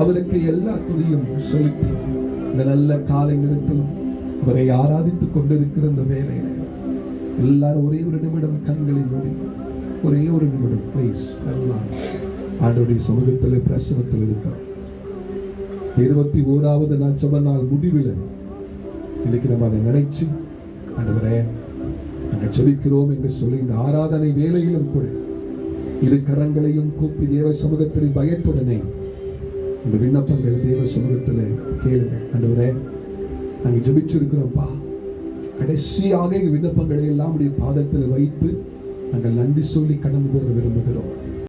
அவருக்கு எல்லா துதியும் செலுத்தி இந்த நல்ல காலை நேரத்தில் அவரை ஆராதித்துக் கொண்டிருக்கிற இந்த வேளையில எல்லாரும் ஒரே ஒரு நிமிடம் கண்களை மூடி ஒரே ஒரு நிமிடம் பிளீஸ் எல்லாம் ஆண்டவருடைய சமூகத்தில் பிரசனத்தில் இருக்கிறோம். 21வது நாள் ஜெப நாள் முடிவில் இன்னைக்கு நம்ம அதை நினைச்சு ஆண்டவரே நாங்கள் ஜெபிக்கிறோம் என்று சொல்லி இந்த ஆராதனை வேளையிலும் கூட இரு கரங்களையும் கூப்பி தேவ சமூகத்தில் பயத்துடனே இந்த விண்ணப்பங்கள் தேவ சமூகத்தில் கேளுங்க. ஆண்டவரே நாங்கள் ஜெபிச்சிருக்கிறோம்ப்பா, கடைசியாக விண்ணப்பங்களை எல்லாம் உடைய பாதத்தில் வைத்து நாங்கள் நன்றி சொல்லி கடந்து போக விரும்புகிறோம்.